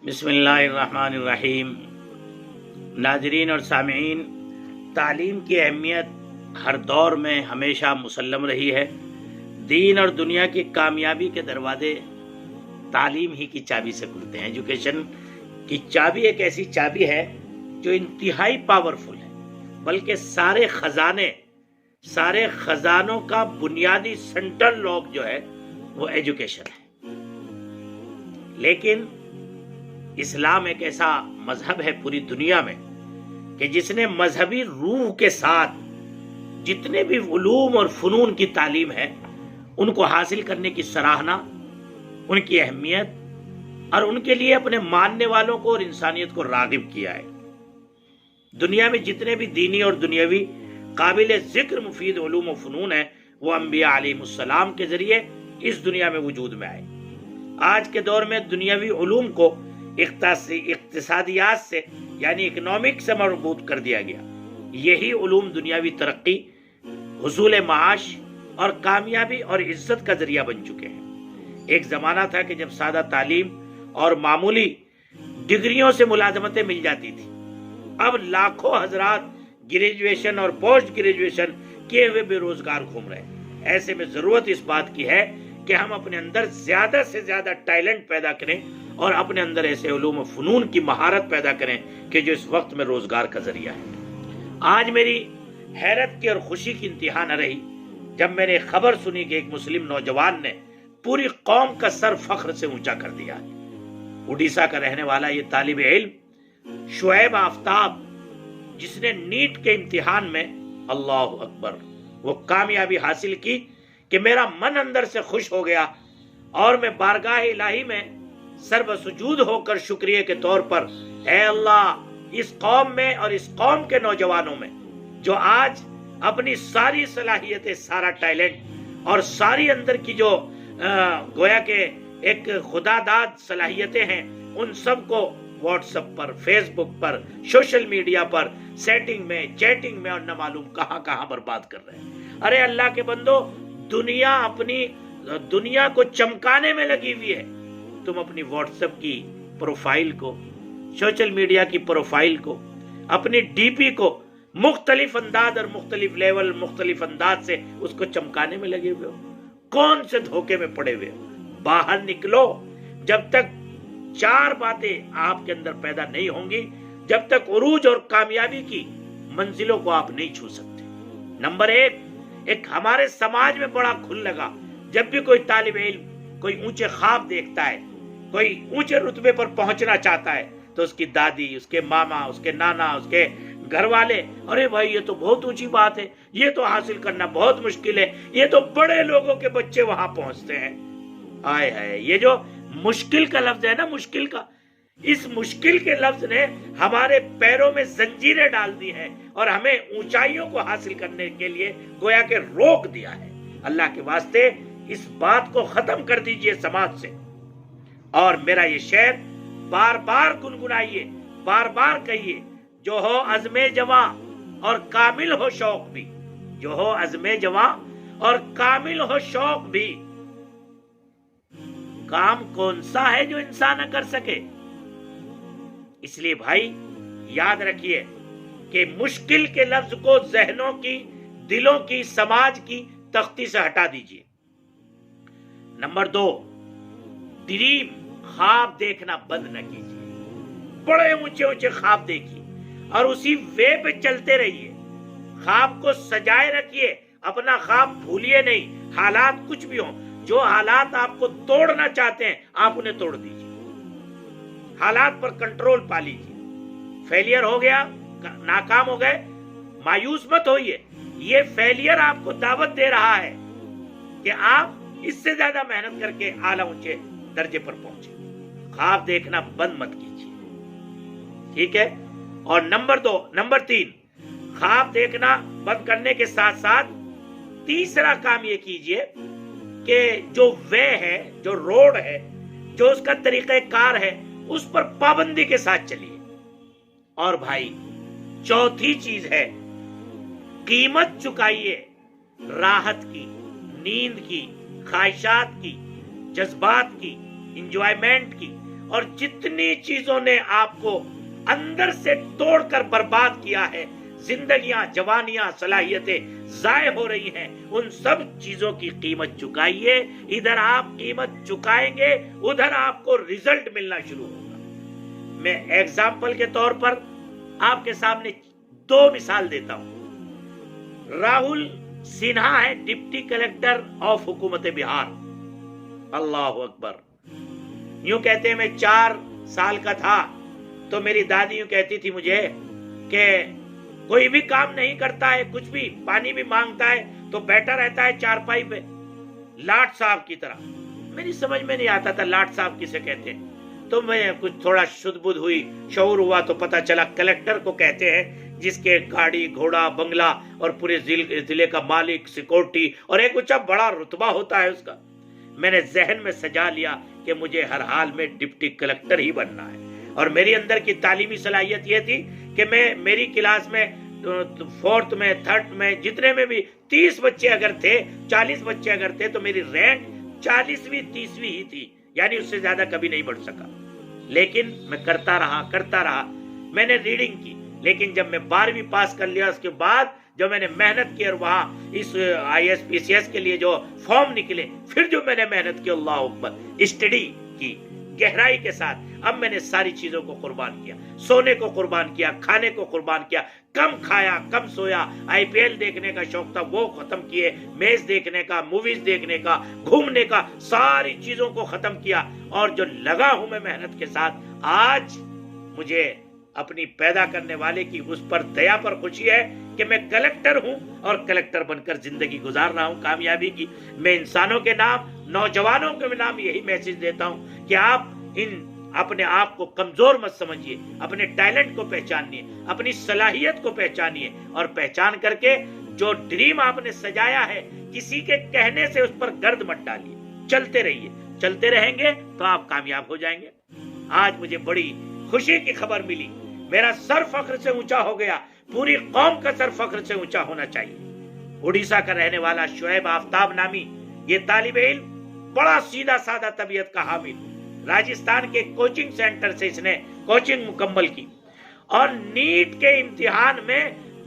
बिस्मिल्लाहिर्रहमानिर्रहीम। नाज़रीन और सामीईन, तालीम की अहमियत हर दौर में हमेशा मुसल्लम रही है। दीन और दुनिया की कामयाबी के दरवाजे तालीम ही की चाबी से खुलते हैं। एजुकेशन की चाबी एक ऐसी चाबी है जो इंतहाई पावरफुल है, बल्कि सारे खजानों का बुनियादी सेंट्रल लॉक जो है वो एजुकेशन है। लेकिन इस्लाम एक ऐसा मजहब है पूरी दुनिया में कि जिसने मजहबी रूह के साथ जितने भी उलूम और फनून की तालीम है उनको हासिल करने की सराहना, उनकी अहमियत और उनके लिए अपने मानने वालों को और इंसानियत को रागिब किया है। दुनिया में जितने भी दीनी और दुनियावी काबिल जिक्र मुफीद उलूम और फनून है वो अंबिया अलैहिमुस्सलाम के जरिए इस दुनिया में वजूद में आए। आज के दौर में दुनियावी उलूम को इक्तिसादियात से यानी इकोनॉमिक से मरबूत कर दिया गया। यही उलूम दुनियावी तरक्की, हुसूल माश और कामयाबी और इज्जत का जरिया बन चुके हैं। एक जमाना था कि जब सादा तालीम और मामूली डिग्रियों से मुलाजमतें मिल जाती थी। अब लाखों हजरात ग्रेजुएशन और पोस्ट ग्रेजुएशन किए हुए बेरोजगार घूम रहे हैं। ऐसे में जरूरत इस बात की है कि हम अपने अंदर ज्यादा से ज्यादा टैलेंट पैदा करें और अपने अंदर ऐसे उलूम फनून की महारत पैदा करें कि जो इस वक्त में रोजगार का जरिया है। आज मेरी हैरत की और खुशी की इंतहा न रही जब मैंने खबर सुनी कि एक मुस्लिम नौजवान ने पूरी कौम का सर फख्र से ऊंचा कर दिया। उड़ीसा का रहने वाला ये तालिब इल्म शुएब आफ्ताब, जिसने नीट के इम्तिहान में अल्लाह अकबर वो कामयाबी हासिल की कि मेरा मन अंदर से खुश हो गया और मैं बारगाह इलाही में सर्वसुजूद होकर शुक्रिया के तौर पर, ऐ अल्लाह, इस कौम में और इस कौम के नौजवानों में जो आज अपनी सारी सलाहियतें, सारा टैलेंट और सारी अंदर की जो गोया के एक खुदादाद सलाहियतें हैं, उन सब को व्हाट्सएप पर, फेसबुक पर, सोशल मीडिया पर सेटिंग में, चैटिंग में और न मालूम कहां कहां बर्बाद कर रहे हैं। अरे अल्लाह के बंदो, दुनिया अपनी दुनिया को चमकाने में लगी हुई है। तुम अपनी व्हाट्सएप की प्रोफाइल को, सोशल मीडिया की प्रोफाइल को, अपनी डीपी को मुख्तलिफ अंदाज और मुख्तलिफ लेवल, मुख्तलिफ अंदाज से उसको चमकाने में लगे हुए हो। कौन से धोखे में पड़े हुए हो? बाहर निकलो। जब तक चार बातें आपके अंदर पैदा नहीं होंगी, जब तक उरूज और कामयाबी की मंजिलों को आप नहीं छू सकते। नंबर एक हमारे समाज में बड़ा खुल लगा, जब भी कोई तालिब इल्म कोई ऊंचे ख्वाब देखता है, कोई ऊंचे रुतबे पर पहुंचना चाहता है, तो उसकी दादी, उसके मामा, उसके नाना, उसके घर वाले, अरे भाई ये तो बहुत ऊंची बात है, ये तो हासिल करना बहुत मुश्किल है, ये तो बड़े लोगों के बच्चे वहां पहुंचते हैं। आए है, ये जो मुश्किल का लफ्ज है ना, मुश्किल का, इस मुश्किल के लफ्ज ने हमारे पैरों में जंजीरें डाल दी हैं और हमें ऊंचाइयों को हासिल करने के लिए गोया के रोक दिया है। अल्लाह के वास्ते इस बात को खत्म कर दीजिए समाज से। और मेरा ये शेर बार बार गुनगुनाइए, बार बार कहिए, जो हो अज़्मे जवां और कामिल हो शौक भी, जो हो अज़्मे जवां और कामिल हो शौक भी। काम कौन सा है जो इंसान न कर सके? इसलिए भाई याद रखिए कि मुश्किल के लफ्ज को जहनों की, दिलों की, समाज की तख्ती से हटा दीजिए। नंबर 2, ड्रीम, ख्वाब देखना बंद न कीजिए। बड़े ऊंचे ऊंचे ख्वाब देखिए और उसी वे पे चलते रहिए। ख्वाब को सजाए रखिए, अपना ख्वाब भूलिए नहीं। हालात कुछ भी हो, जो हालात आपको तोड़ना चाहते हैं आप उन्हें तोड़ दीजिए। हालात पर कंट्रोल पा लीजिए। फेलियर हो गया, नाकाम हो गए, मायूस मत होइए। ये फेलियर आपको दावत दे रहा है कि आप इससे ज्यादा मेहनत करके आला ऊंचे दर्जे पर पहुंचे। ख्वाब देखना बंद मत कीजिए, ठीक है? और नंबर 3, ख्वाब देखना बंद करने के साथ साथ तीसरा काम ये कीजिए कि जो वे है, जो रोड है, जो उसका तरीका कार है, उस पर पाबंदी के साथ चलिए। और भाई चौथी चीज है, कीमत चुकाइए राहत की, नींद की, ख्वाहिशात की, जज्बात की, इंजॉयमेंट की اور جتنی چیزوں نے آپ کو اندر سے توڑ کر برباد کیا ہے، زندگیاں، جوانیاں، صلاحیتیں ضائع ہو رہی ہیں، ان سب چیزوں کی قیمت چکائیے۔ ادھر آپ قیمت چکائیں گے، ادھر آپ کو رزلٹ ملنا شروع ہوگا۔ میں ایگزامپل کے طور پر آپ کے سامنے 2 مثال دیتا ہوں۔ راہل سنہا ہے ڈپٹی کلیکٹر آف حکومت بہار۔ اللہ اکبر! یوں کہتے ہیں میں 4 سال کا تھا تو میری دادی یوں کہتی تھی مجھے کہ کوئی بھی کام نہیں کرتا ہے، کچھ بھی، پانی بھی مانگتا ہے تو بیٹھا رہتا ہے چارپائی پہ لاٹ صاحب کی طرح۔ میری سمجھ میں نہیں آتا تھا لاٹ صاحب کسے کہتے ہیں، تو میں کچھ تھوڑا شدھ بدھ ہوئی، شعور ہوا تو پتا چلا کلیکٹر کو کہتے ہیں جس کے گاڑی، گھوڑا، بنگلہ اور پورے ضلع کا مالک، سیکورٹی اور ایک اونچا بڑا رتبہ ہوتا ہے اس کا۔ میں نے ذہن میں سجا لیا کہ مجھے ہر حال میں ڈپٹی کلیکٹر ہی بننا ہے، اور میری اندر کی تعلیمی صلاحیت یہ تھی کہ میری کلاس میں 4th میں 3rd میں جتنے میں بھی 30 بچے اگر تھے، 40 بچے اگر تھے تو میری رینک 40ویں 30ویں ہی تھی، یعنی اس سے زیادہ کبھی نہیں بڑھ سکا۔ لیکن میں کرتا رہا، میں نے ریڈنگ کی، لیکن جب میں 12ویں پاس کر لیا اس کے بعد جو میں نے محنت کی اور وہاں اس IAS PCS کے لیے جو فارم نکلے، پھر جو میں نے محنت کی، اللہ اکبر، اسٹڈی کی گہرائی کے ساتھ، اب میں نے ساری چیزوں کو قربان کیا، سونے کو قربان کیا، کھانے کو قربان کیا، کم کھایا، کم سویا، IPL دیکھنے کا شوق تھا وہ ختم کیے، میچ دیکھنے کا، موویز دیکھنے کا، گھومنے کا، ساری چیزوں کو ختم کیا، اور جو لگا ہوں میں محنت کے ساتھ، آج مجھے اپنی پیدا کرنے والے کی اس پر دیا پر خوشی ہے کہ میں کلیکٹر ہوں اور کلیکٹر بن کر زندگی گزار رہا ہوں کامیابی کی۔ میں انسانوں کے نام، نوجوانوں کے نام یہی میسج دیتا ہوں کہ آپ اپنے آپ کو کمزور مت سمجھیے، اپنے ٹیلنٹ کو پہچانیے، اپنی صلاحیت کو پہچانیے، اور پہچان کر کے جو ڈریم آپ نے سجایا ہے کسی کے کہنے سے اس پر گرد مت ڈالیے، چلتے رہیے، چلتے رہیں گے تو آپ کامیاب ہو جائیں گے۔ آج مجھے بڑی خوشی کی خبر ملی، میرا سر فخر سے اونچا ہو گیا، پوری قوم کا سر فخر سے اونچا ہونا چاہیے۔ اڑیسہ کا رہنے والا شعیب آفتاب نامی یہ طالب علم، بڑا سیدھا سادہ طبیعت کا حامل، راجستھان کے کوچنگ سینٹر سے اس نے کوچنگ مکمل کی، اور نیٹ کے امتحان میں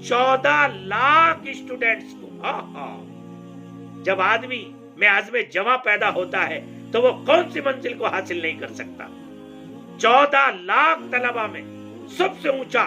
14 لاکھ اسٹوڈنٹس کو، جب آدمی میں عزم جمع پیدا ہوتا ہے تو وہ کون سی منزل کو حاصل نہیں کر سکتا۔ 14 لاکھ طلبہ میں سب سے اونچا،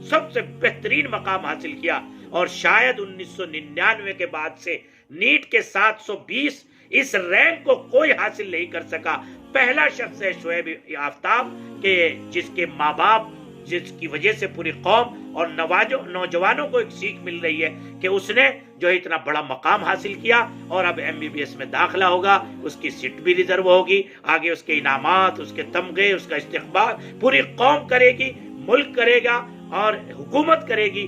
سب سے بہترین مقام حاصل کیا، اور شاید 1999 کے بعد سے نیٹ کے 720 اس رینک کو کوئی حاصل نہیں کر سکا۔ پہلا شخص ہے شعیب آفتاب کہ جس کے ماں باپ، جس کی وجہ سے پوری قوم اور نوجوانوں کو ایک سیکھ مل رہی ہے کہ اس نے جو اتنا بڑا مقام حاصل کیا، اور اب MBBS میں داخلہ ہوگا، اس کی سیٹ بھی ریزرو ہوگی، آگے اس کے انعامات، اس کے تمغے، اس کا استقبال پوری قوم کرے گی، ملک کرے گا اور حکومت کرے گی،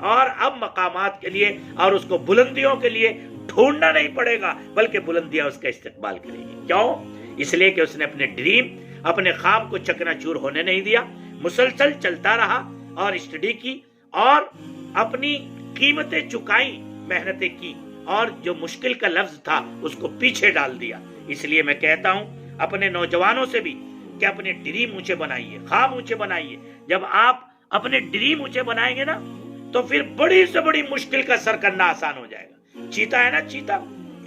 اور اب مقامات کے لیے اور اس کو بلندیوں کے لیے ڈھونڈنا نہیں پڑے گا، بلکہ بلندیاں اس کا استقبال کرے گی۔ کیوں؟ اس لیے کہ اس نے اپنے ڈریم، اپنے خواب کو چکنا چور ہونے نہیں دیا، مسلسل چلتا رہا اور اسٹڈی کی، اور اپنی قیمتیں چکائیں، محنتیں کی، اور جو مشکل کا لفظ تھا اس کو پیچھے ڈال دیا۔ اس لیے میں کہتا ہوں اپنے نوجوانوں سے بھی کہ اپنے ڈریم اونچے بنائیے، خواب اونچے بنائیے۔ جب آپ اپنے ڈریم اونچے بنائیں گے نا تو پھر بڑی سے بڑی مشکل کا سر کرنا آسان ہو جائے گا۔ چیتا ہے نا، چیتا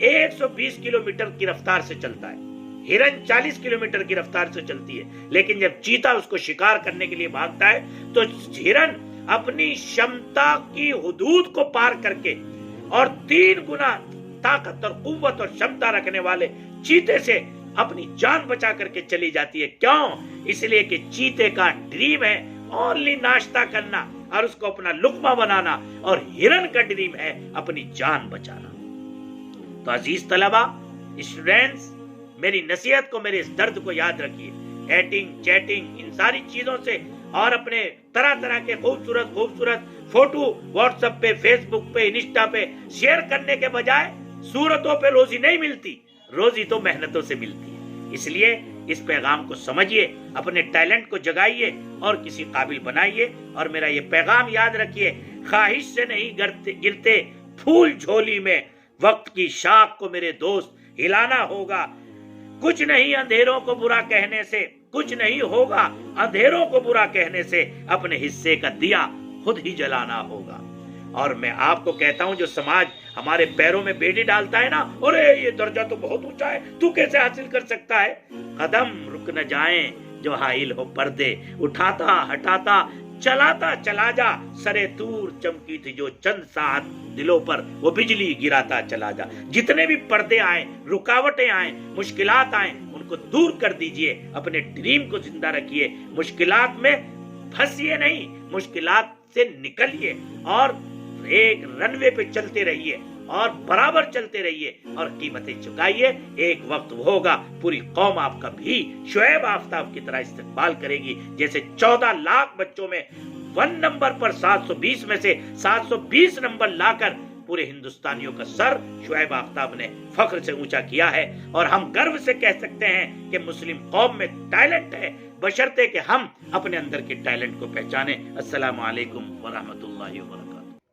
120 کلومیٹر کی رفتار سے چلتا ہے، ہرن 40 کلومیٹر کی رفتار سے چلتی ہے، لیکن جب چیتا اس کو شکار کرنے کے لیے بھاگتا ہے تو ہرن اپنی شمتا کی حدود کو پار کر کے اور 3 گنا طاقت اور قوت اور شمتا رکھنے والے چیتے سے اپنی جان بچا کر کے چلی جاتی ہے۔ کیوں؟ اس لیے کہ چیتے کا ڈریم ہے اونلی ناشتہ کرنا اور اس کو اپنا لقمہ بنانا، اور ہرن کا ڈریم ہے اپنی جان بچانا۔ تو عزیز طلبہ، اسٹوڈنٹس، میری نصیحت کو، میرے اس درد کو یاد رکھیے۔ ایٹنگ، چیٹنگ، ان ساری چیزوں سے اور اپنے طرح طرح کے خوبصورت فوٹو واٹس ایپ پہ، فیس بک پہ، انسٹا پہ شیئر کرنے کے بجائے صورتوں پہ روزی نہیں ملتی، روزی تو محنتوں سے ملتی ہے۔ اس لیے اس پیغام کو سمجھیے، اپنے ٹیلنٹ کو جگائیے اور کسی قابل بنائیے، اور میرا یہ پیغام یاد رکھیے، خواہش سے نہیں گرتے پھول جھولی میں، وقت کی شاخ کو میرے دوست ہلانا ہوگا۔ کچھ نہیں اندھیروں کو برا کہنے سے، कुछ नहीं होगा, अंधेरों को बुरा कहने से अपने हिस्से का दिया खुद ही जलाना होगा। और मैं आपको कहता हूं, जो समाज हमारे पैरों में बेड़ी डालता है ना, अरे ये दर्जा तो बहुत ऊंचा है, तू कैसे हासिल कर सकता है, कदम रुक न जाए जो हाइल हो पर्दे, उठाता हटाता चलाता चला जा, सरे तूर चमकी थी जो चंद साथ दिलों पर, वो बिजली गिराता चला जा। जितने भी पर्दे आए, रुकावटें आए, मुश्किलात आए, उनको दूर कर दीजिए, अपने ड्रीम को जिंदा रखिए, मुश्किलात में फंसिए नहीं, मुश्किलात से निकलिए और एक रनवे पे चलते रहिए और बराबर चलते रहिए और कीमतें चुकाइए। एक वक्त होगा पूरी कौम आपका भी शुएब आफ्ताब की तरह इस्तेमाल करेगी, जैसे 14 लाख बच्चों में 1 नंबर पर 720 में से 720 नंबर लाकर पूरे हिंदुस्तानियों का सर शुएब आफ्ताब ने फख्र से ऊंचा किया है। और हम गर्व से कह सकते हैं कि मुस्लिम कौम में टैलेंट है, बशर्ते कि हम अपने अंदर के टैलेंट को पहचाने। अस्सलामु अलैकुम व रहमतुल्लाहि व बरकातहू।